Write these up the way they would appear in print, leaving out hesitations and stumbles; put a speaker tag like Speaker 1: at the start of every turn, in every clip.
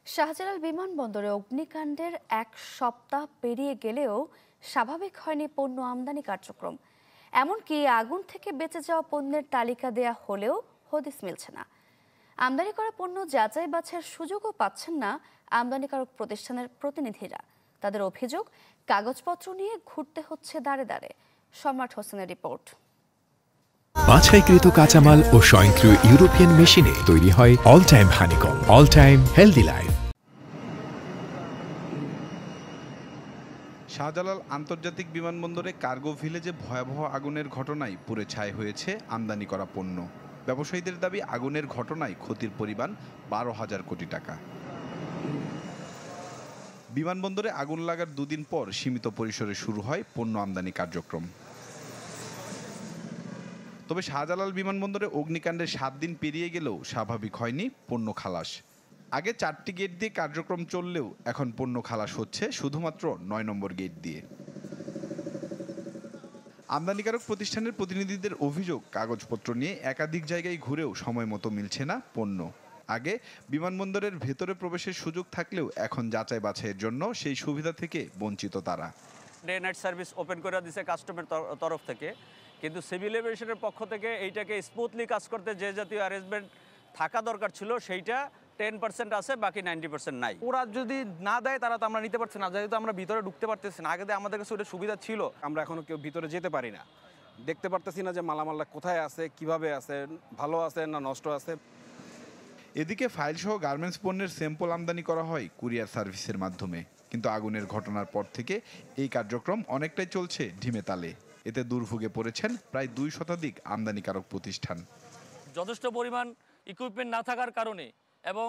Speaker 1: শাহজালাল বিমানবন্দরে অগ্নিকাণ্ডের এক সপ্তাহ পেরিয়ে গেলেও স্বাভাবিক হয়নি পণ্য আমদানি কার্যক্রম। এমনকি আগুন থেকে বেঁচে যাওয়া পণ্যের তালিকা দেয়া হলেও হদিস মিলছে না। আমদানি করা পণ্য যাচাই বাছাইয়ের সুযোগও পাচ্ছেন না আমদানিকারক প্রতিষ্ঠানের প্রতিনিধিরা। তাদের অভিযোগ, কাগজপত্র নিয়ে ঘুরতে হচ্ছে দাঁড়ে দাঁড়ে। সম্রাট হোসেনের রিপোর্ট।
Speaker 2: বাছাইকৃত কাঁচামাল ও স্বয়ংক্রিয় ইউরোপিয়ান মেশিনে তৈরি হয় all time honeycomb, all time healthy life.
Speaker 3: Shahjalal আন্তর্জাতিক বিমানবন্দরে কার্গো ভিলেজে ভয়াবহ আগুনের ঘটনায় পুড়ে ছাই হয়েছে আমদানি করা পণ্য। ব্যবসায়ীদের দাবি, আগুনের ঘটনায় ক্ষতির পরিমাণ 12,000 কোটি টাকা। বিমানবন্দরে আগুন লাগার দুদিন পর সীমিত পরিসরে শুরু হয় পণ্য আমদানি কার্যক্রম। তবে শাহজালাল বিমানবন্দরে অগ্নিকাণ্ডের 7 দিন পেরিয়ে গেলেও স্বাভাবিক হয়নি পণ্য খালাস। আগে 4টি গেট দিয়ে কার্যক্রম চললেও এখন পণ্য খালাস হচ্ছে শুধুমাত্র 9 নম্বর গেট দিয়ে। আমদানিকারক প্রতিষ্ঠানের প্রতিনিধিদের অভিযোগ, কাগজপত্র নিয়ে একাধিক জায়গায় ঘুরেও সময় মতো মিলছে না পণ্য। আগে বিমানবন্দরের ভেতরে প্রবেশের সুযোগ থাকলেও এখন যাচাই বাছাইয়ের জন্য সেই সুবিধা থেকে বঞ্চিত তারা।
Speaker 4: ডে নাইট সার্ভিস ওপেন করে দিয়েছে কাস্টমের তরফ থেকে, কিন্তু সিভিল এভিয়েশনের পক্ষ থেকে এইটাকে স্মুথলি কাজ করতে যে জাতীয় অ্যারেঞ্জমেন্ট থাকা দরকার ছিল সেইটা 10% আছে, বাকি 90% নাই।
Speaker 5: ওরা যদি না দেয় তারা তো আমরা নিতে পারছি না, যেহেতু আমরা ভিতরে ঢুকতে পারতেছি না। আগে আমাদের কাছে ওটা সুবিধা ছিল,
Speaker 6: আমরা এখনো কেউ ভিতরে যেতে পারি না, দেখতে পারতেছি না যে মালামালটা কোথায় আছে, কিভাবে আছে, ভালো আছে না নষ্ট আছে।
Speaker 3: এদিকে ফাইল সহ গার্মেন্টস পণ্যের স্যাম্পল আমদানি করা হয় কুরিয়ার সার্ভিসের মাধ্যমে, কিন্তু আগুনের ঘটনার পর থেকে এই কার্যক্রম অনেকটাই চলছে ঢিমে তালে। এতে দুর্ভোগে পড়েছেন প্রায় 2 শতাধিক আমদানিকারক প্রতিষ্ঠান।
Speaker 7: যথেষ্ট পরিমাণ ইকুইপমেন্ট না থাকার কারণে এবং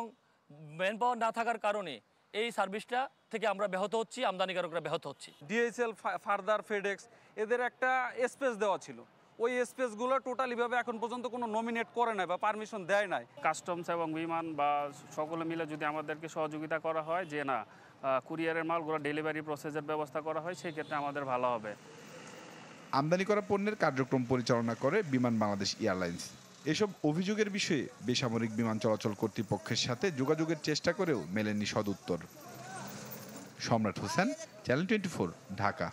Speaker 7: ম্যান পাওয়ার না থাকার কারণে এই সার্ভিসটা থেকে আমরা ব্যাহত হচ্ছি, আমদানিকারকরা ব্যাহত হচ্ছি।
Speaker 5: ডিএইচএল, ফার্দার, ফেডেক্স এদের একটা স্পেস দেওয়া ছিল, ওই স্পেসগুলো টোটালিভাবে এখন পর্যন্ত কোনো নমিনেট করে নাই বা পারমিশন দেয় নাই।
Speaker 8: কাস্টমস এবং বিমান বা সকলে মিলে যদি আমাদেরকে সহযোগিতা করা হয় যে না কুরিয়ারের মালগুলো ডেলিভারি প্রসেসের ব্যবস্থা করা হয়, সেই ক্ষেত্রে আমাদের ভালো হবে।
Speaker 3: আমদানি করা পণ্যের কার্যক্রম পরিচালনা করে বিমান বাংলাদেশ এয়ারলাইন্স। এসব অভিযোগের বিষয়ে বেসামরিক বিমান চলাচল কর্তৃপক্ষের সাথে যোগাযোগের চেষ্টা করেও মেলেনি সদুত্তর। সম্রাট হোসেন, চ্যানেল 24, ঢাকা।